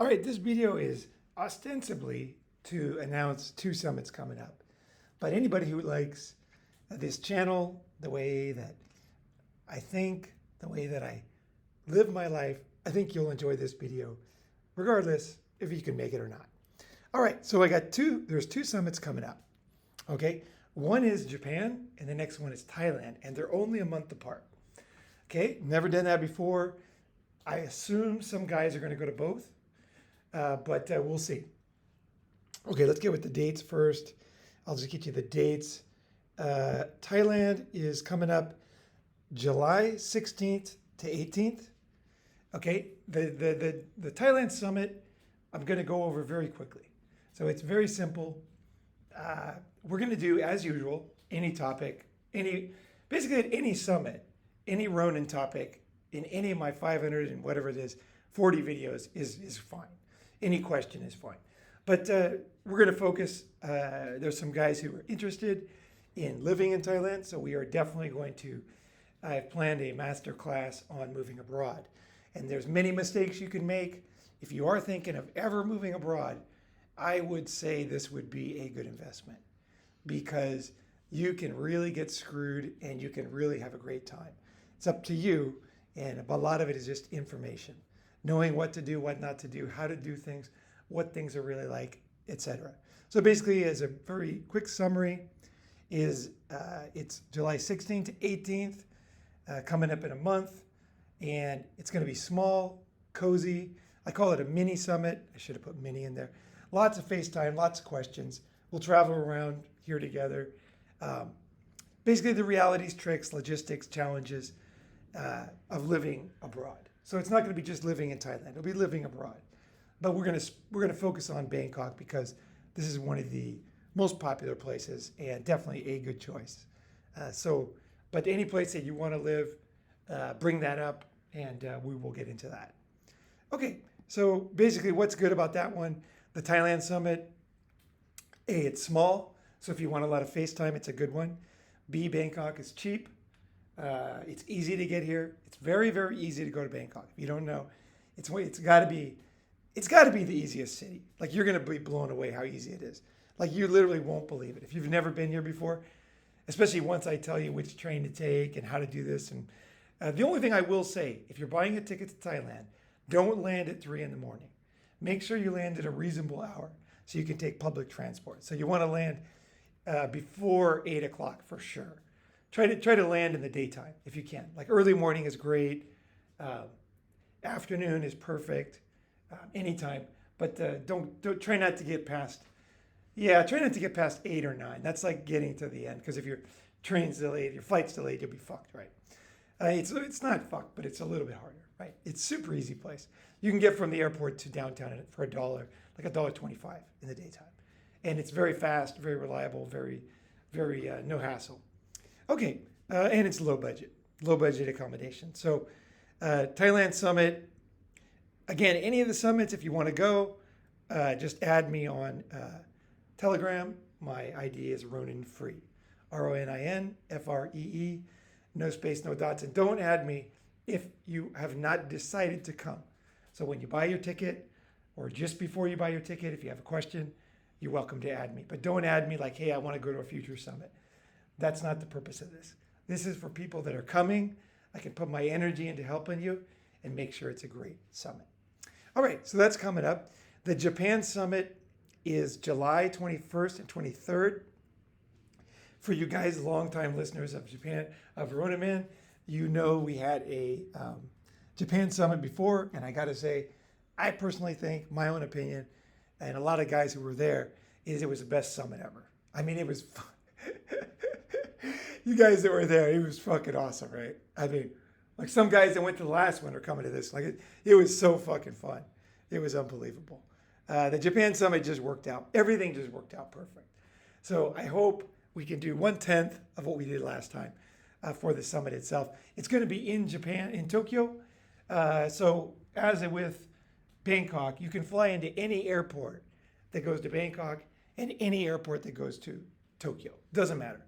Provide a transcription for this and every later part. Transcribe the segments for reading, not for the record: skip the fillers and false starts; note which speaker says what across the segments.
Speaker 1: All right, this video is ostensibly to announce 2 summits coming up. But anybody who likes this channel, the way that I think, the way that I live my life, I think you'll enjoy this video, regardless if you can make it or not. All right, so there's 2 summits coming up, okay? One is Japan, and the next one is Thailand, and they're only a month apart. Okay, never done that before. I assume some guys are gonna go to both, but we'll see. Okay, let's get with the dates first. I'll just get you the dates. Thailand is coming up July 16th to 18th. Okay, the Thailand Summit, I'm gonna go over very quickly. So it's very simple. We're gonna do, as usual, any topic, basically at any summit, any Ronin topic in any of my 500 and whatever it is, 40 videos is fine. Any question is fine. But we're going to focus, there's some guys who are interested in living in Thailand, so we are definitely going to, I've planned a master class on moving abroad. And there's many mistakes you can make. If you are thinking of ever moving abroad, I would say this would be a good investment because you can really get screwed and you can really have a great time. It's up to you, and a lot of it is just information. Knowing what to do, what not to do, how to do things, what things are really like, etc. So basically, as a very quick summary, it's July 16th to 18th, coming up in a month, and it's going to be small, cozy. I call it a mini summit. I should have put mini in there. Lots of FaceTime, lots of questions. We'll travel around here together. Basically, the realities, tricks, logistics, challenges of living abroad. So it's not going to be just living in Thailand. It'll be living abroad. But we're going to focus on Bangkok because this is one of the most popular places and definitely a good choice. But any place that you want to live, bring that up, and we will get into that. Okay, so basically what's good about that one, the Thailand Summit, A, it's small, so if you want a lot of FaceTime, it's a good one. B, Bangkok is cheap. It's easy to get here. It's very, very easy to go to Bangkok. If you don't know, it's got to be the easiest city. Like, you're going to be blown away how easy it is. Like, you literally won't believe it. If you've never been here before, especially once I tell you which train to take and how to do this. And the only thing I will say, if you're buying a ticket to Thailand, don't land at 3 in the morning. Make sure you land at a reasonable hour so you can take public transport. So you want to land before 8 o'clock for sure. Try to land in the daytime if you can. Like, early morning is great. Afternoon is perfect. Anytime. But don't try not to get past. Yeah, try not to get past 8 or 9. That's like getting to the end, because if your train's delayed, your flight's delayed, you'll be fucked, right? It's not fucked, but it's a little bit harder, right? It's super easy place. You can get from the airport to downtown for $1, like $1.25 in the daytime, and it's very fast, very reliable, very no hassle. Okay, and it's low budget accommodation. So Thailand Summit, again, any of the summits, if you want to go, just add me on Telegram. My ID is Ronin Free, RONINFREE, no space, no dots. And don't add me if you have not decided to come. So when you buy your ticket, or just before you buy your ticket, if you have a question, you're welcome to add me. But don't add me like, hey, I want to go to a future summit. That's not the purpose of this. This is for people that are coming. I can put my energy into helping you and make sure it's a great summit. All right, so that's coming up. The Japan Summit is July 21st and 23rd. For you guys, longtime listeners of Ronin Man, you know we had a Japan Summit before, and I got to say, I personally think, my own opinion, and a lot of guys who were there, is it was the best summit ever. I mean, it was fun. You guys that were there, it was fucking awesome, right? I mean, like, some guys that went to the last one are coming to this. Like, it was so fucking fun. It was unbelievable. The Japan Summit just worked out. Everything just worked out perfect. So I hope we can do 1/10 of what we did last time for the summit itself. It's going to be in Japan, in Tokyo. So as with Bangkok, you can fly into any airport that goes to Bangkok and any airport that goes to Tokyo. Doesn't matter.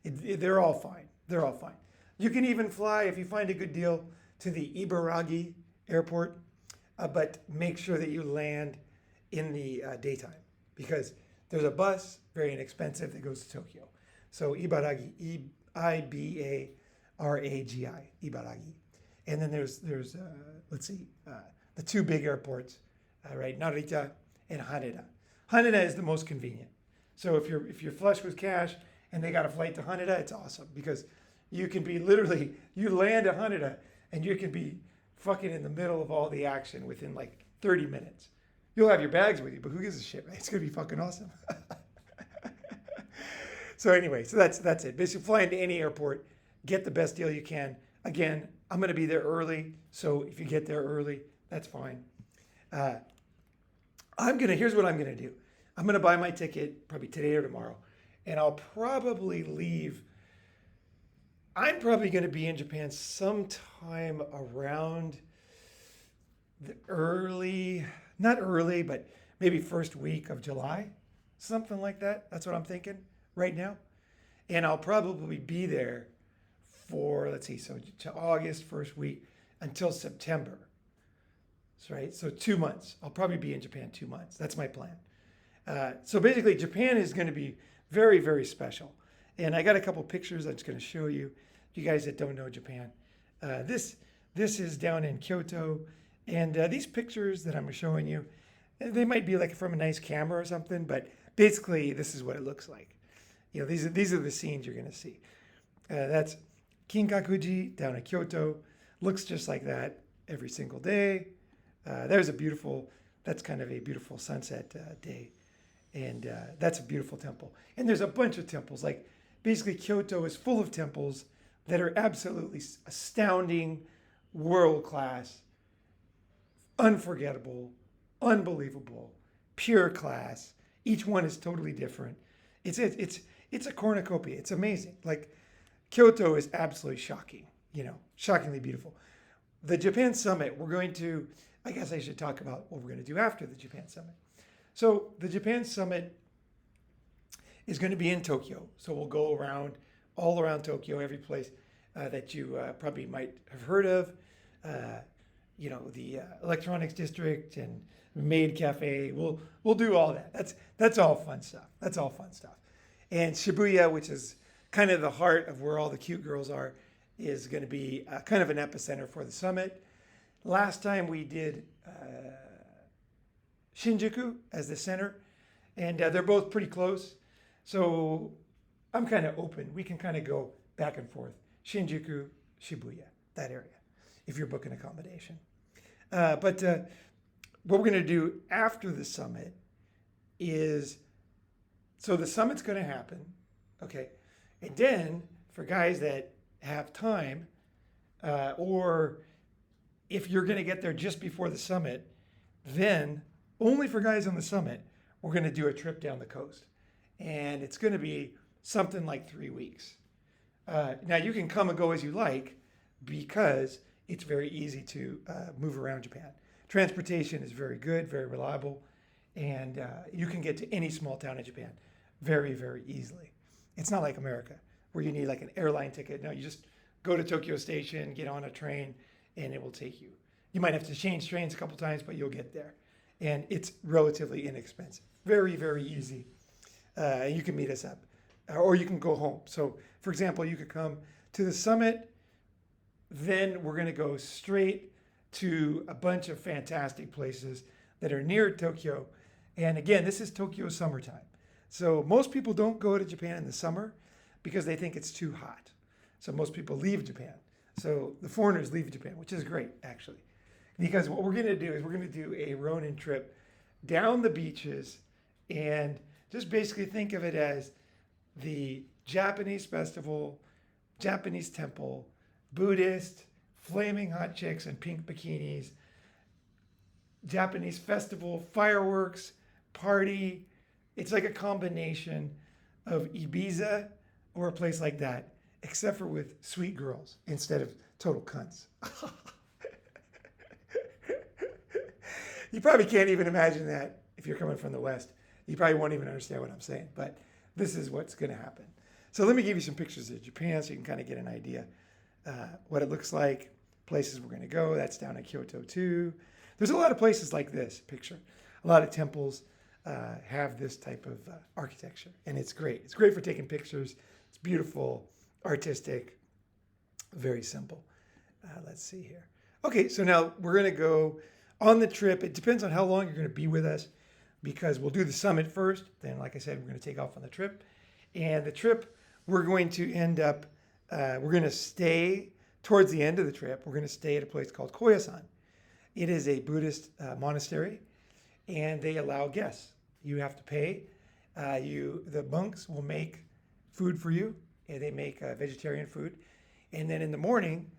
Speaker 1: They're all fine. They're all fine. You can even fly, if you find a good deal, to the Ibaragi airport. but make sure that you land in the daytime, because there's a bus, very inexpensive, that goes to Tokyo. So Ibaragi, Ibaragi, Ibaragi. And then there's let's see, the two big airports, right? Narita and Haneda. Haneda is the most convenient. So if you're flush with cash and they got a flight to Haneda, it's awesome, because you can be literally, you land at Haneda and you can be fucking in the middle of all the action within like 30 minutes. You'll have your bags with you, but who gives a shit, right? It's gonna be fucking awesome. So anyway, so that's it. Basically, fly into any airport, get the best deal you can. Again, I'm gonna be there early, so if you get there early, that's fine. Here's what I'm gonna do. I'm gonna buy my ticket probably today or tomorrow, and I'll probably leave. I'm probably gonna be in Japan sometime around the not early, but maybe first week of July, something like that. That's what I'm thinking right now. And I'll probably be there for, let's see, so to August, first week, until September. That's right. So 2 months. I'll probably be in Japan 2 months. That's my plan. So basically, Japan is going to be very, very special. And I got a couple pictures I'm just going to show you guys that don't know Japan. This is down in Kyoto. And these pictures that I'm showing you, they might be like from a nice camera or something, but basically this is what it looks like. You know, these are the scenes you're going to see. That's Kinkakuji down in Kyoto. Looks just like that every single day. That's kind of a beautiful sunset day. And that's a beautiful temple. And there's a bunch of temples. Like basically Kyoto is full of temples that are absolutely astounding, world-class, unforgettable, unbelievable, pure class. Each one is totally different. It's a cornucopia. It's amazing. Like Kyoto is absolutely shocking, shockingly beautiful. The Japan Summit, I guess I should talk about what we're going to do after the Japan Summit. So the Japan Summit is going to be in Tokyo. So we'll go all around Tokyo, every place that you probably might have heard of. The electronics district and Maid Cafe. We'll do all that. That's all fun stuff. And Shibuya, which is kind of the heart of where all the cute girls are, is going to be kind of an epicenter for the summit. Last time we did Shinjuku as the center, and they're both pretty close. So I'm kind of open. We can kind of go back and forth. Shinjuku, Shibuya, that area, if you're booking accommodation. But what we're going to do after the summit is, so the summit's going to happen, okay? And then for guys that have time, or if you're going to get there just before the summit, then only for guys on the summit, we're going to do a trip down the coast. And it's going to be something like 3 weeks. Now you can come and go as you like, because it's very easy to move around Japan. Transportation is very good, very reliable, and you can get to any small town in Japan very, very easily. It's not like America, where you need like an airline ticket. No, you just go to Tokyo Station, get on a train, and it will take you. You might have to change trains a couple times, but you'll get there. And it's relatively inexpensive. Very, very easy. You can meet us up, or you can go home. So, for example, you could come to the summit, then we're going to go straight to a bunch of fantastic places that are near Tokyo. And again, this is Tokyo summertime. So most people don't go to Japan in the summer because they think it's too hot. So most people leave Japan. So the foreigners leave Japan, which is great, actually. Because what we're going to do is we're going to do a Ronin trip down the beaches, and just basically think of it as the Japanese festival, Japanese temple, Buddhist, flaming hot chicks in pink bikinis, Japanese festival, fireworks, party. It's like a combination of Ibiza or a place like that, except for with sweet girls instead of total cunts. You probably can't even imagine that if you're coming from the West. You probably won't even understand what I'm saying, but this is what's going to happen. So let me give you some pictures of Japan so you can kind of get an idea what it looks like, places we're going to go. That's down in Kyoto too. There's a lot of places like this picture. A lot of temples have this type of architecture, and it's great. It's great for taking pictures. It's beautiful, artistic, very simple. Let's see here. Okay, so now we're going to go on the trip. It depends on how long you're going to be with us, because we'll do the summit first. Then, like I said, we're going to take off on the trip. And the trip, we're going to end up, we're going to stay towards the end of the trip. We're going to stay at a place called Koya San. It is a Buddhist monastery, and they allow guests. You have to pay. The monks will make food for you, and they make vegetarian food. And then in the morning,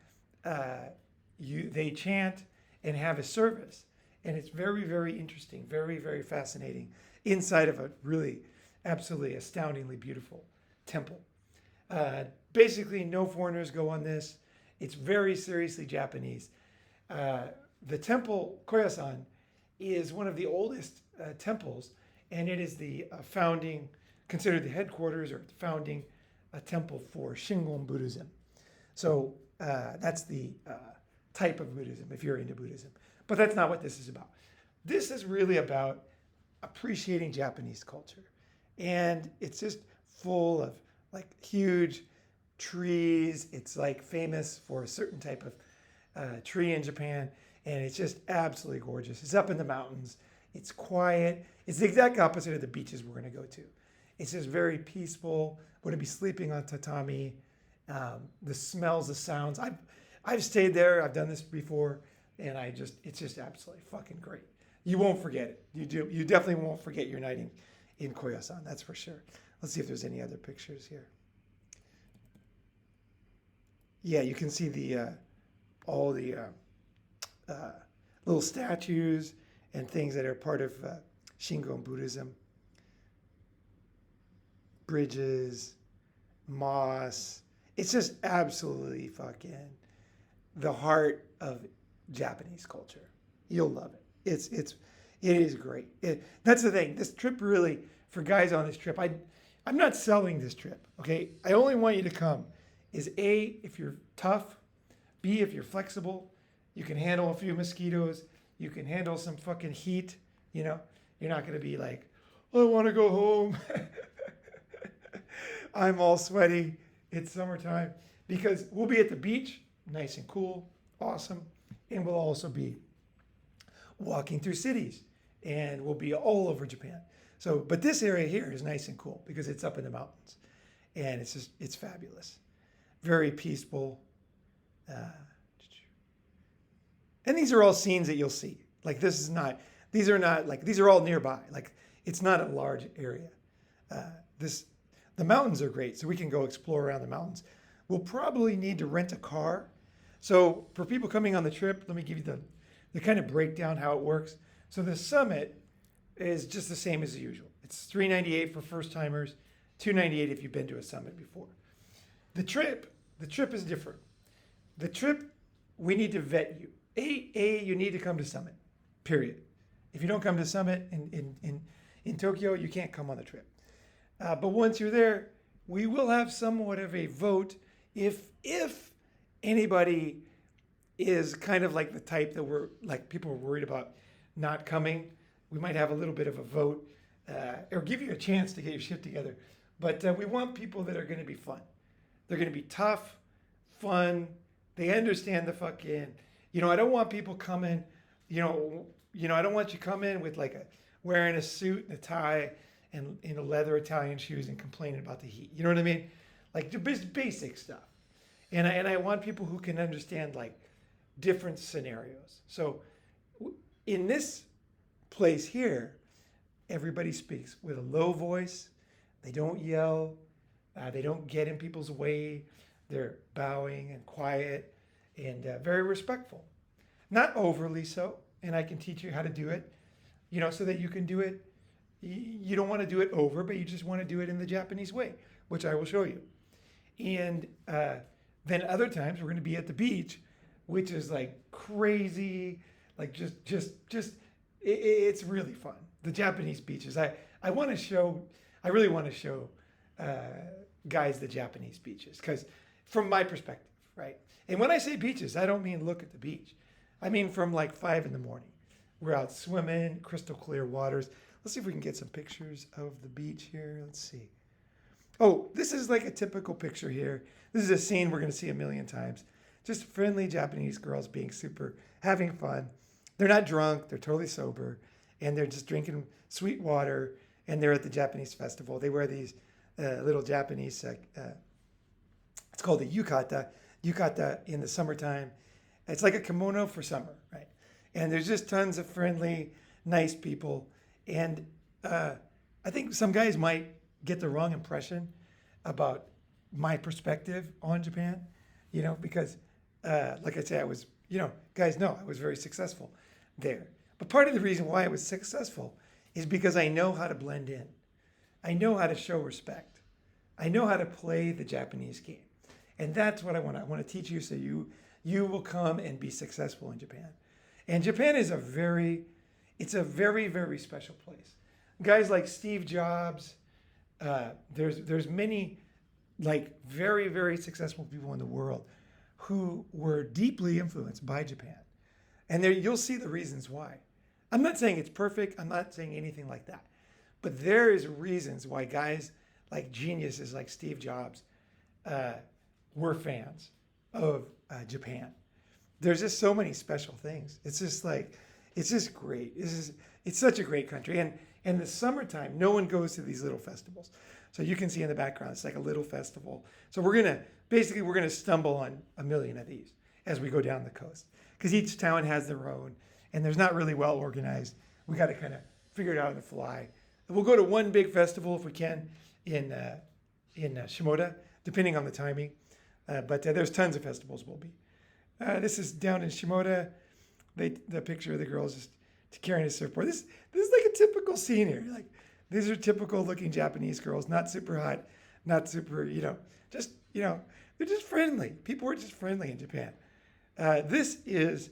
Speaker 1: they chant and have a service. And it's very, very interesting, very, very fascinating, inside of a really absolutely astoundingly beautiful temple. Basically, no foreigners go on this. It's very seriously Japanese. The temple, Koyasan, is one of the oldest temples, and it is the considered the headquarters or the founding temple for Shingon Buddhism. So that's the type of Buddhism, if you're into Buddhism. But that's not what this is about. This is really about appreciating Japanese culture. And it's just full of like huge trees. It's like famous for a certain type of tree in Japan. And it's just absolutely gorgeous. It's up in the mountains. It's quiet. It's the exact opposite of the beaches we're going to go to. It's just very peaceful. We're going to be sleeping on tatami. The smells, the sounds. I've stayed there. I've done this before. And it's just absolutely fucking great. You won't forget it. You definitely won't forget your night in Koyasan. That's for sure. Let's see if there's any other pictures here. Yeah, you can see all the little statues and things that are part of Shingon Buddhism. Bridges, moss. It's just absolutely fucking the heart of Japanese culture. You'll love it. It is great. That's the thing. This trip really, for guys on this trip, I'm not selling this trip, okay? I only want you to come. Is A, if you're tough. B, if you're flexible. You can handle a few mosquitoes. You can handle some fucking heat. You know, you're not going to be like, I want to go home. I'm all sweaty. It's summertime. Because we'll be at the beach, nice and cool, awesome. And we'll also be walking through cities. And we'll be all over Japan. But this area here is nice and cool because it's up in the mountains. And it's fabulous. Very peaceful. And these are all scenes that you'll see. Like these are all nearby. Like it's not a large area. The mountains are great, so we can go explore around the mountains. We'll probably need to rent a car. So for people coming on the trip, let me give you the kind of breakdown how it works. So the summit is just the same as usual. It's $398 for first timers, $298 if you've been to a summit before. The trip is different. The trip, we need to vet you. You need to come to summit, period. If you don't come to summit in Tokyo, you can't come on the trip. But once you're there, we will have somewhat of a vote if anybody is kind of like the type that people are worried about not coming. We might have a little bit of a vote or give you a chance to get your shit together. But we want people that are going to be fun. They're going to be tough, fun. They understand the fucking, I don't want people coming, I don't want you coming with wearing a suit and a tie and leather Italian shoes and complaining about the heat. You know what I mean? Like the basic stuff. And I want people who can understand different scenarios. So in this place here, everybody speaks with a low voice. They don't yell. They don't get in people's way. They're bowing and quiet and very respectful. Not overly so. And I can teach you how to do it, so that you can do it. You don't want to do it over, but you just want to do it in the Japanese way, which I will show you. And then other times we're going to be at the beach, which is crazy, it's really fun. The Japanese beaches. I really want to show guys the Japanese beaches, because from my perspective, right? And when I say beaches, I don't mean look at the beach. I mean from 5 in the morning. We're out swimming, crystal clear waters. Let's see if we can get some pictures of the beach here. Let's see. Oh, this is like a typical picture here. This is a scene we're going to see a million times. Just friendly Japanese girls being having fun. They're not drunk. They're totally sober. And they're just drinking sweet water. And they're at the Japanese festival. They wear these little Japanese, it's called a yukata in the summertime. It's like a kimono for summer, right? And there's just tons of friendly, nice people. And I think some guys might get the wrong impression about my perspective on Japan, because like I say, I was, guys know I was very successful there. But part of the reason why I was successful is because I know how to blend in. I know how to show respect. I know how to play the Japanese game. And that's what I want. I want to teach you so you will come and be successful in Japan. And Japan is it's a very, very special place. Guys like Steve Jobs, there's many like very, very successful people in the world who were deeply influenced by Japan. And there you'll see the reasons why. I'm not saying it's perfect. I'm not saying anything like that. But there is reasons why guys like geniuses like Steve Jobs were fans of Japan. There's just so many special things. It's just great. It's such a great country. And in the summertime, no one goes to these little festivals. So you can see in the background, it's like a little festival. So we're gonna stumble on a million of these as we go down the coast. Because each town has their own, and there's not really well organized. We got to kind of figure it out on the fly. And we'll go to one big festival if we can in Shimoda, depending on the timing. But there's tons of festivals we'll be. This is down in Shimoda. The picture of the girls just carrying a surfboard. This is like a typical scene here. Like these are typical looking Japanese girls, not super hot, not super, they're just friendly. People are just friendly in Japan. This is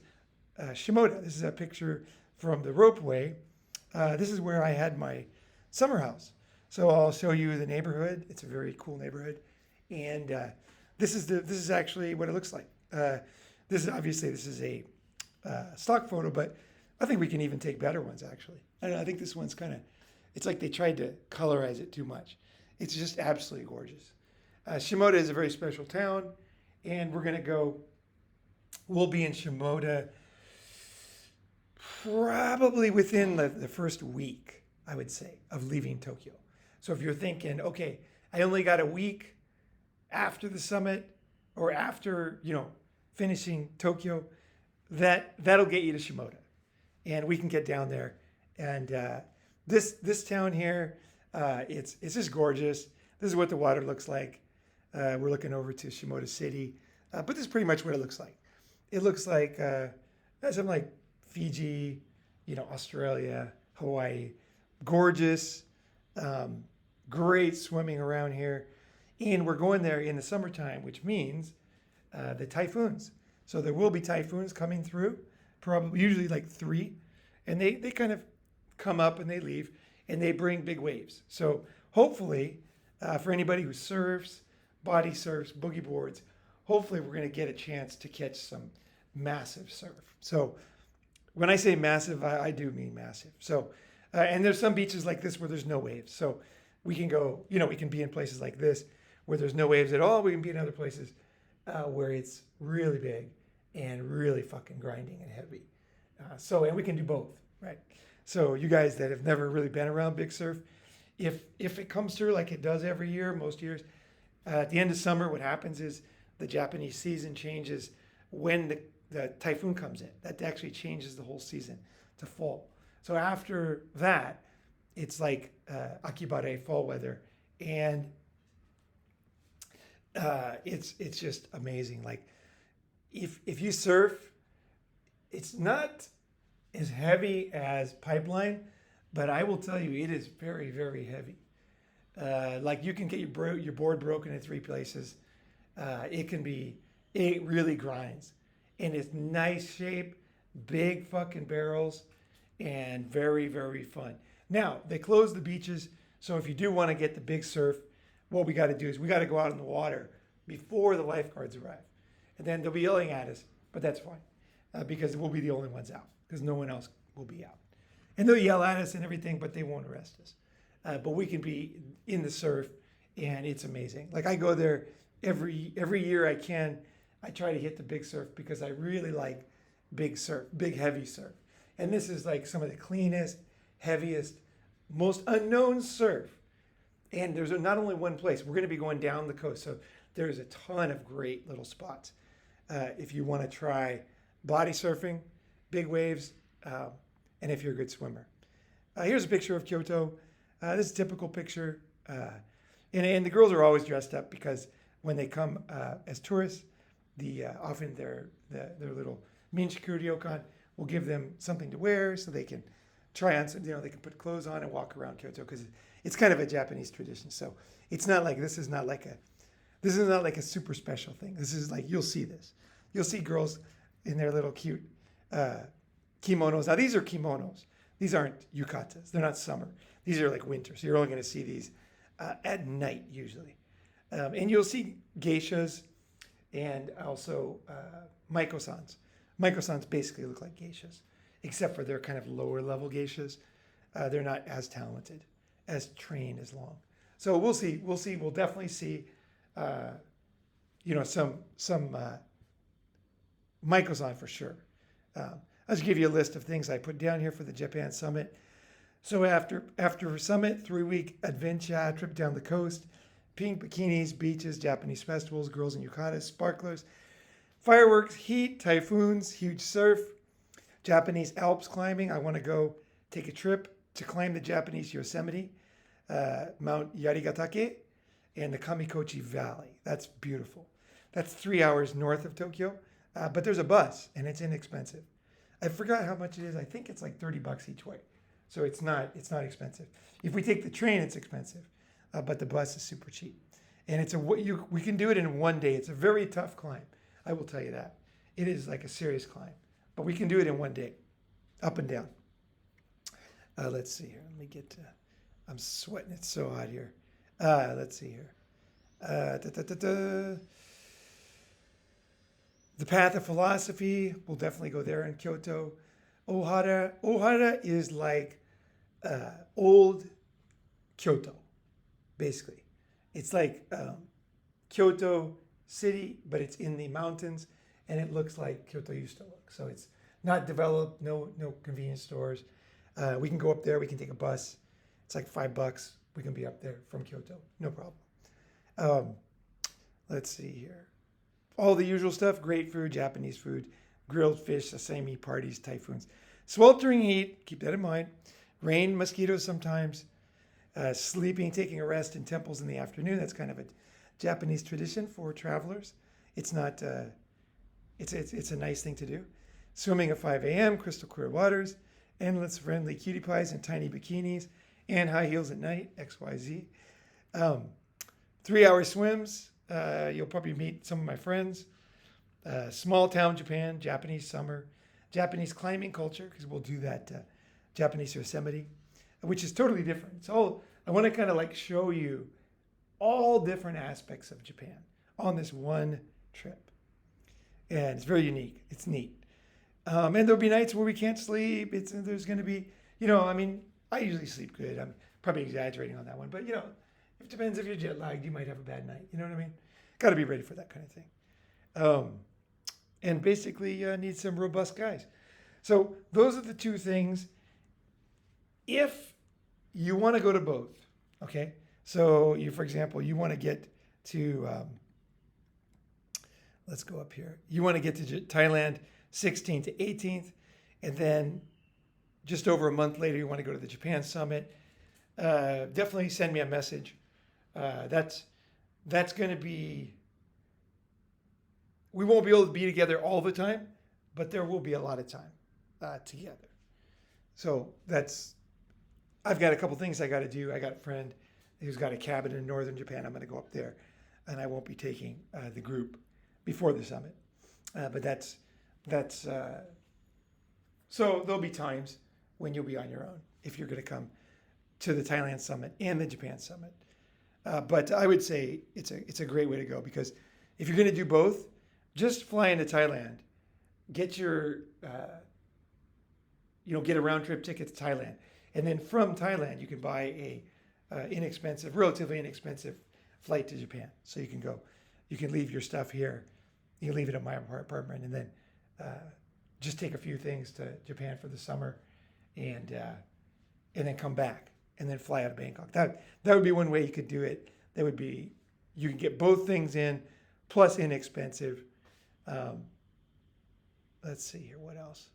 Speaker 1: Shimoda. This is a picture from the ropeway. This is where I had my summer house. So I'll show you the neighborhood. It's a very cool neighborhood. And this is actually what it looks like. This is a stock photo, but I think we can even take better ones actually. I think this one's it's like they tried to colorize it too much. It's just absolutely gorgeous. Shimoda is a very special town, and we'll be in Shimoda probably within the first week, I would say, of leaving Tokyo. So if you're thinking, okay, I only got a week after the summit or after, finishing Tokyo, that'll get you to Shimoda. And we can get down there. And this town here, it's just gorgeous. This is what the water looks like. We're looking over to Shimoda City. But this is pretty much what it looks like. It looks like something like Fiji, Australia, Hawaii. Gorgeous, great swimming around here. And we're going there in the summertime, which means the typhoons. So there will be typhoons coming through, probably usually like 3. And they kind of come up and they leave and they bring big waves. So hopefully for anybody who surfs, body surfs, boogie boards, hopefully we're going to get a chance to catch some massive surf. So when I say massive, I do mean massive. So, and there's some beaches like this where there's no waves. So we can go, we can be in places like this where there's no waves at all. We can be in other places where it's really big and really fucking grinding and heavy. And we can do both, right? So you guys that have never really been around big surf, if it comes through like it does every year, most years, at the end of summer, what happens is the Japanese season changes when the typhoon comes in. That actually changes the whole season to fall. So after that, it's like akibare, fall weather, and it's just amazing. Like if you surf, it's not as heavy as pipeline, but I will tell you it is very, very heavy. Like you can get your board broken in 3 places. It really grinds, and it's nice shape, big fucking barrels, and very, very fun. Now they close the beaches, so if you do want to get the big surf, what we got to do is we got to go out in the water before the lifeguards arrive, and then they'll be yelling at us, but that's fine because we'll be the only ones out because no one else we'll be out. And they'll yell at us and everything, but they won't arrest us. But we can be in the surf, and it's amazing. Like I go there every year I can. I try to hit the big surf because I really like big surf, big heavy surf. And this is like some of the cleanest, heaviest, most unknown surf. And there's not only one place. We're going to be going down the coast, so there's a ton of great little spots. If you want to try body surfing, big waves, and if you're a good swimmer. Here's a picture of Kyoto. This is a typical picture. And the girls are always dressed up because when they come as tourists, often their little minchiku ryokan will give them something to wear so they can try on some, they can put clothes on and walk around Kyoto because it's kind of a Japanese tradition. So it's not like, this is not like a super special thing. This is like, you'll see this. You'll see girls in their little cute kimonos. Now these are kimonos. These aren't yukatas. They're not summer. These are like winter. So you're only going to see these at night usually. And you'll see geishas and also maiko-sans. Maiko-sans basically look like geishas, except for they're kind of lower level geishas. They're not as talented, as trained as long. So we'll see. We'll definitely see, some maiko-san for sure. I'll just give you a list of things I put down here for the Japan Summit. So after Summit, 3-week Advenchaaa trip down the coast, pink bikinis, beaches, Japanese festivals, girls in yukatas, sparklers, fireworks, heat, typhoons, huge surf, Japanese alps climbing. I want to go take a trip to climb the Japanese Yosemite Mount Yarigatake and the Kamikochi Valley. That's beautiful. That's 3 hours north of Tokyo, but there's a bus and it's inexpensive. I forgot how much it is. I think it's like $30 each way. So it's not expensive. If we take the train, it's expensive, but the bus is super cheap. And we can do it in one day. It's a very tough climb. I will tell you that. It is like a serious climb, but we can do it in one day, up and down. Let's see here. Let me get to, I'm sweating. It's so hot here. Let's see here. The Path of Philosophy, we'll definitely go there in Kyoto. Ohara. Ohara is like old Kyoto, basically. It's like Kyoto city, but it's in the mountains, and it looks like Kyoto used to look. So it's not developed, no convenience stores. We can go up there, we can take a bus. It's like $5. We can be up there from Kyoto, no problem. Let's see here. All the usual stuff, great food, Japanese food, grilled fish, sashimi, parties, typhoons. Sweltering heat, keep that in mind. Rain, mosquitoes sometimes. Sleeping, taking a rest in temples in the afternoon. That's kind of a Japanese tradition for travelers. It's not, it's a nice thing to do. Swimming at 5 a.m., crystal clear waters, endless friendly cutie pies and tiny bikinis, and high heels at night, XYZ. 3-hour swims. You'll probably meet some of my friends. Small town Japan, Japanese summer, Japanese climbing culture, because we'll do that Japanese Yosemite, which is totally different. So I want to kind of like show you all different aspects of Japan on this one trip. And it's very unique. It's neat. And there'll be nights where we can't sleep. There's going to be, I usually sleep good. I'm probably exaggerating on that one, but it depends if you're jet lagged, you might have a bad night. You know what I mean? Got to be ready for that kind of thing. And basically need some robust guys. So those are the two things. If you want to go to both, okay? So for example, you want to get to, let's go up here. You want to get to Thailand 16th to 18th, and then just over a month later, you want to go to the Japan Summit. Definitely send me a message. That's going to be, we won't be able to be together all the time, but there will be a lot of time together. So I've got a couple things I got to do. I got a friend who's got a cabin in northern Japan. I'm going to go up there, and I won't be taking the group before the summit. But so there'll be times when you'll be on your own if you're going to come to the Thailand Summit and the Japan Summit. But I would say it's a great way to go, because if you're going to do both, just fly into Thailand, get your get a round trip ticket to Thailand. And then from Thailand, you can buy a relatively inexpensive flight to Japan. So you can leave your stuff here. You can leave it at my apartment and then just take a few things to Japan for the summer and then come back and then fly out of Bangkok. That would be one way you could do it. That would be, you can get both things in plus inexpensive. Let's see here. What else?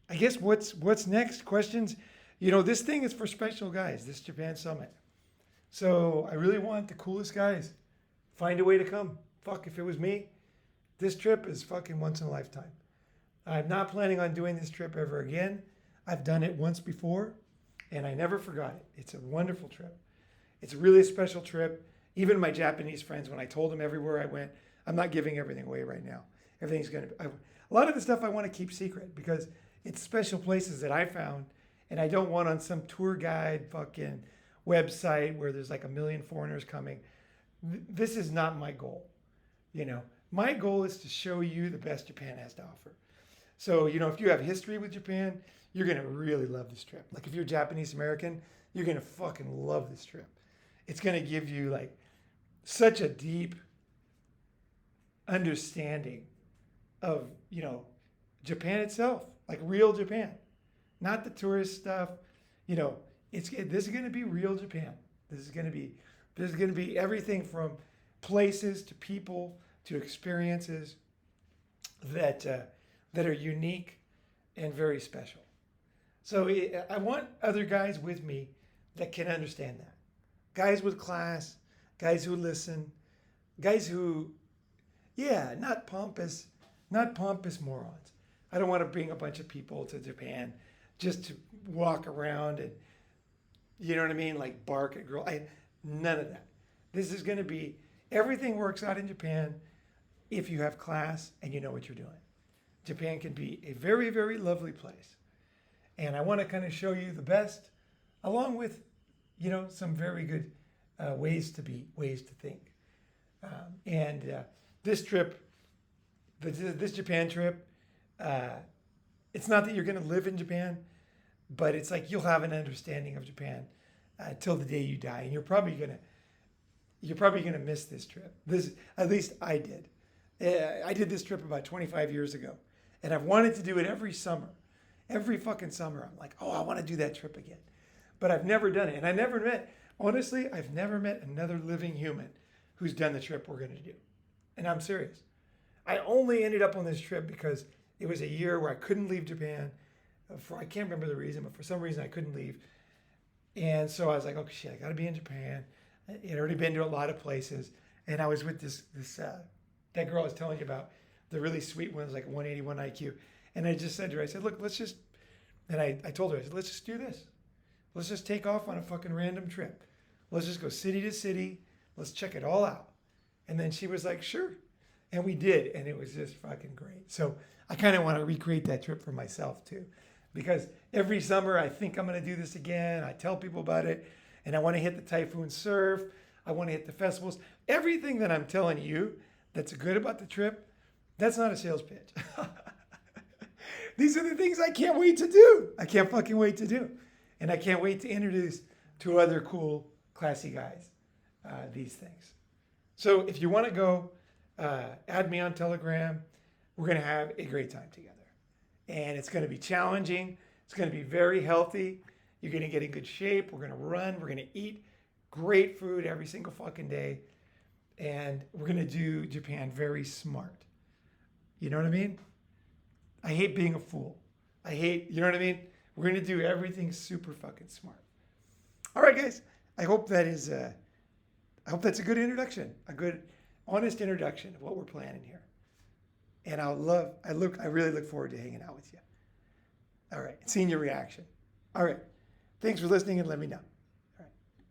Speaker 1: I guess what's next? Questions? This thing is for special guys, this Japan Summit. So I really want the coolest guys. Find a way to come. Fuck, if it was me, this trip is fucking once in a lifetime. I'm not planning on doing this trip ever again. I've done it once before, and I never forgot it. It's a wonderful trip. It's really a special trip. Even my Japanese friends, when I told them everywhere I went, I'm not giving everything away right now. Everything's going to... A lot of the stuff I want to keep secret because it's special places that I found, and I don't want on some tour guide fucking website where there's like a million foreigners coming. This is not my goal. My goal is to show you the best Japan has to offer. So, if you have history with Japan, you're going to really love this trip. Like if you're Japanese American, you're going to fucking love this trip. It's going to give you like such a deep understanding of, Japan itself, like real Japan, not the tourist stuff. This is going to be real Japan. This is going to be everything from places to people to experiences that are unique and very special. So I want other guys with me that can understand that. Guys with class, guys who listen, guys who, not pompous morons. I don't want to bring a bunch of people to Japan just to walk around and, like bark at girls. None of that. This is going to be, everything works out in Japan if you have class and you know what you're doing. Japan can be a very, very lovely place. And I want to kind of show you the best, along with, some very good ways to think. This trip, this Japan trip, it's not that you're going to live in Japan, but it's like you'll have an understanding of Japan till the day you die, and you're probably gonna miss this trip. At least I did. I did this trip about 25 years ago, and I've wanted to do it every summer. Every fucking summer, I'm like, I want to do that trip again. But I've never done it. And I've never met another living human who's done the trip we're going to do. And I'm serious. I only ended up on this trip because it was a year where I couldn't leave Japan. I can't remember the reason, but for some reason I couldn't leave. And so I was like, okay, shit, I got to be in Japan. I'd already been to a lot of places. And I was with that girl I was telling you about, the really sweet one, was like 181 IQ. And I just said to her, I said, look, I told her, I said, let's just do this. Let's just take off on a fucking random trip. Let's just go city to city. Let's check it all out. And then she was like, sure. And we did. And it was just fucking great. So I kind of want to recreate that trip for myself too. Because every summer I think I'm going to do this again. I tell people about it. And I want to hit the Typhoon surf. I want to hit the festivals. Everything that I'm telling you that's good about the trip, that's not a sales pitch. These are the things I can't wait to do. I can't fucking wait to do. And I can't wait to introduce to other cool, classy guys these things. So if you want to go, add me on Telegram. We're going to have a great time together. And it's going to be challenging. It's going to be very healthy. You're going to get in good shape. We're going to run. We're going to eat great food every single fucking day. And we're going to do Japan very smart. You know what I mean? I hate being a fool. You know what I mean? We're going to do everything super fucking smart. All right, guys. I hope that's a good introduction, a good, honest introduction of what we're planning here. And I really look forward to hanging out with you. All right. Seeing your reaction. All right. Thanks for listening and let me know.